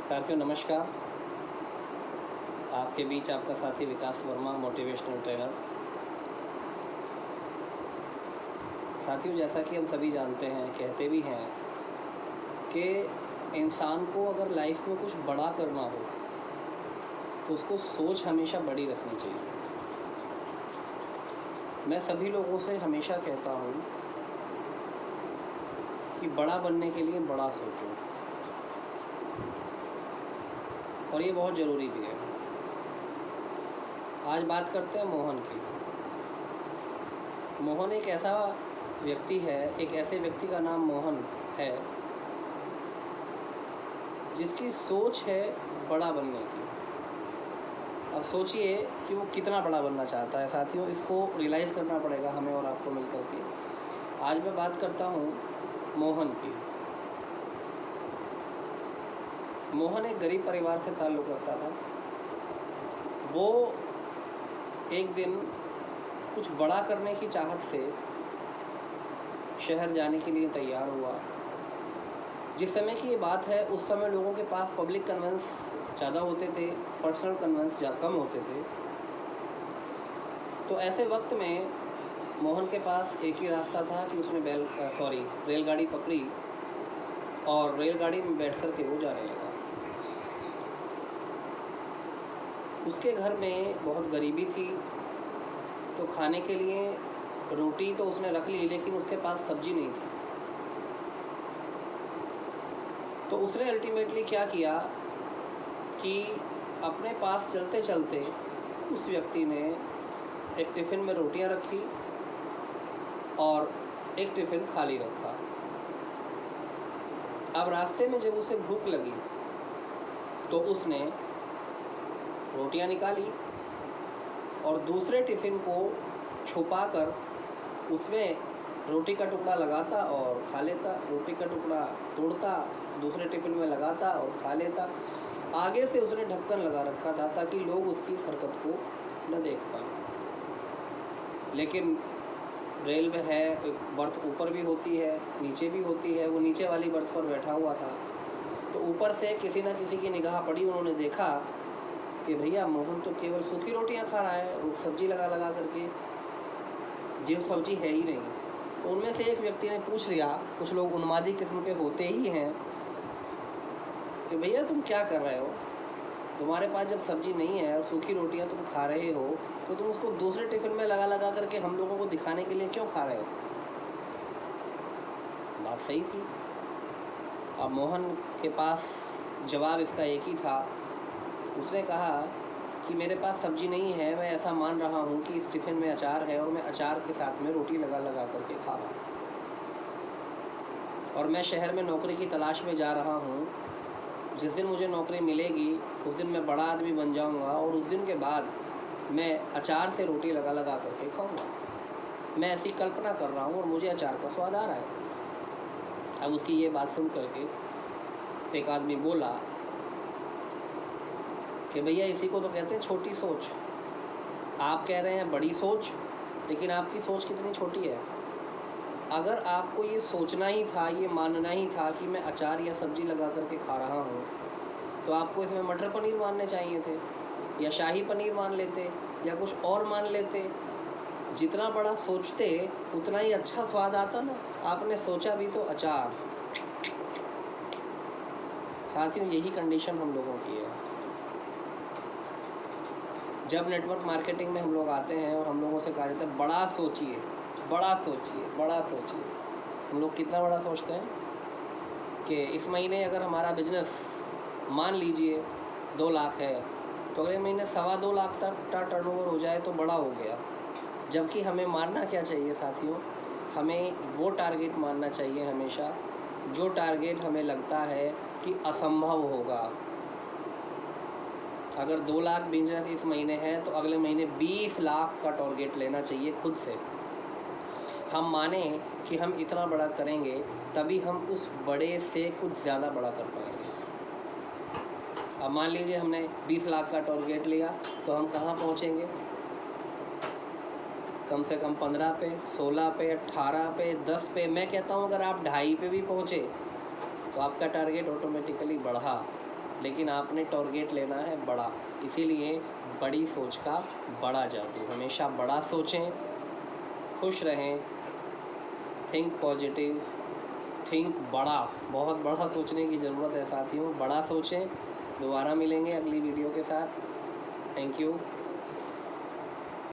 साथियों नमस्कार। आपके बीच आपका साथी विकास वर्मा, मोटिवेशनल ट्रेनर। साथियों, जैसा कि हम सभी जानते हैं, कहते भी हैं कि इंसान को अगर लाइफ में कुछ बड़ा करना हो तो उसको सोच हमेशा बड़ी रखनी चाहिए। मैं सभी लोगों से हमेशा कहता हूँ कि बड़ा बनने के लिए बड़ा सोचो, और ये बहुत ज़रूरी भी है। आज बात करते हैं मोहन की। मोहन एक ऐसा व्यक्ति है, एक ऐसे व्यक्ति का नाम मोहन है जिसकी सोच है बड़ा बनने की। अब सोचिए कि वो कितना बड़ा बनना चाहता है। साथियों, इसको रियलाइज़ करना पड़ेगा हमें और आपको मिलकर के। आज मैं बात करता हूँ मोहन की। मोहन एक गरीब परिवार से ताल्लुक़ रखता था। वो एक दिन कुछ बड़ा करने की चाहत से शहर जाने के लिए तैयार हुआ। जिस समय की ये बात है, उस समय लोगों के पास पब्लिक कन्वेंस ज़्यादा होते थे, पर्सनल कन्वेंस कम होते थे। तो ऐसे वक्त में मोहन के पास एक ही रास्ता था कि उसने रेलगाड़ी पकड़ी और रेलगाड़ी में बैठ कर के वो जाने लगा। उसके घर में बहुत गरीबी थी, तो खाने के लिए रोटी तो उसने रख ली, लेकिन उसके पास सब्जी नहीं थी। तो उसने अल्टीमेटली क्या किया कि अपने पास चलते चलते उस व्यक्ति ने एक टिफ़िन में रोटियां रखी और एक टिफ़िन खाली रखा। अब रास्ते में जब उसे भूख लगी तो उसने रोटियां निकाली और दूसरे टिफ़िन को छुपाकर उसमें रोटी का टुकड़ा लगाता और खा लेता, रोटी का टुकड़ा तोड़ता, दूसरे टिफ़िन में लगाता और खा लेता। आगे से उसने ढक्कन लगा रखा था ताकि लोग उसकी इस हरकत को न देख पाएँ। लेकिन रेलवे है, एक बर्थ ऊपर भी होती है, नीचे भी होती है। वो नीचे वाली बर्थ पर बैठा हुआ था, तो ऊपर से किसी न किसी की निगाह पड़ी। उन्होंने देखा कि भैया मोहन तो केवल सूखी रोटियां खा रहा है, सब्जी लगा लगा करके, जो सब्जी है ही नहीं। तो उनमें से एक व्यक्ति ने पूछ लिया, कुछ लोग उन्मादी किस्म के होते ही हैं, कि भैया तुम क्या कर रहे हो? तुम्हारे पास जब सब्जी नहीं है और सूखी रोटियां तुम खा रहे हो, तो तुम उसको दूसरे टिफ़िन में लगा लगा करके हम लोगों को दिखाने के लिए क्यों खा रहे हो? बात सही थी। अब मोहन के पास जवाब इसका एक ही था। उसने कहा कि मेरे पास सब्जी नहीं है, मैं ऐसा मान रहा हूँ कि इस टिफ़िन में अचार है और मैं अचार के साथ में रोटी लगा लगा करके खा रहा हूँ, और मैं शहर में नौकरी की तलाश में जा रहा हूँ। जिस दिन मुझे नौकरी मिलेगी उस दिन मैं बड़ा आदमी बन जाऊँगा, और उस दिन के बाद मैं अचार से रोटी लगा लगा करके खाऊँगा। मैं ऐसी कल्पना कर रहा हूँ और मुझे अचार का स्वाद आ रहा है। अब उसकी ये बात सुन करके एक आदमी बोला कि भैया इसी को तो कहते हैं छोटी सोच। आप कह रहे हैं बड़ी सोच, लेकिन आपकी सोच कितनी छोटी है। अगर आपको ये सोचना ही था, ये मानना ही था कि मैं अचार या सब्ज़ी लगा करके खा रहा हूँ, तो आपको इसमें मटर पनीर मानने चाहिए थे, या शाही पनीर मान लेते, या कुछ और मान लेते। जितना बड़ा सोचते उतना ही अच्छा स्वाद आता ना। आपने सोचा भी तो अचार। साथियों, यही कंडीशन हम लोगों की है। जब नेटवर्क मार्केटिंग में हम लोग आते हैं और हम लोगों से कहा जाता है बड़ा सोचिए, बड़ा सोचिए, बड़ा सोचिए। हम लोग कितना बड़ा सोचते हैं कि इस महीने अगर हमारा बिजनेस मान लीजिए 2 लाख है, तो अगले महीने 2.25 लाख तक का टर्नओवर हो जाए तो बड़ा हो गया। जबकि हमें मानना क्या चाहिए साथियों? हमें वो टारगेट मानना चाहिए हमेशा जो टारगेट हमें लगता है कि असंभव होगा। अगर 2 लाख बिजनेस इस महीने है तो अगले महीने 20 लाख का टारगेट लेना चाहिए खुद से। हम माने कि हम इतना बड़ा करेंगे, तभी हम उस बड़े से कुछ ज़्यादा बड़ा कर पाएंगे। अब मान लीजिए हमने 20 लाख का टारगेट लिया, तो हम कहाँ पहुँचेंगे? कम से कम 15 पे, 16 पे, 18 पे, 10 पे। मैं कहता हूँ अगर आप 2.5 पे भी पहुँचे तो आपका टारगेट ऑटोमेटिकली बढ़ा। लेकिन आपने टारगेट लेना है बड़ा। इसीलिए बड़ी सोच का बड़ा जादू। हमेशा बड़ा सोचें, खुश रहें, थिंक पॉजिटिव, थिंक बड़ा। बहुत बड़ा सोचने की ज़रूरत है साथियों, बड़ा सोचें। दोबारा मिलेंगे अगली वीडियो के साथ। Thank you.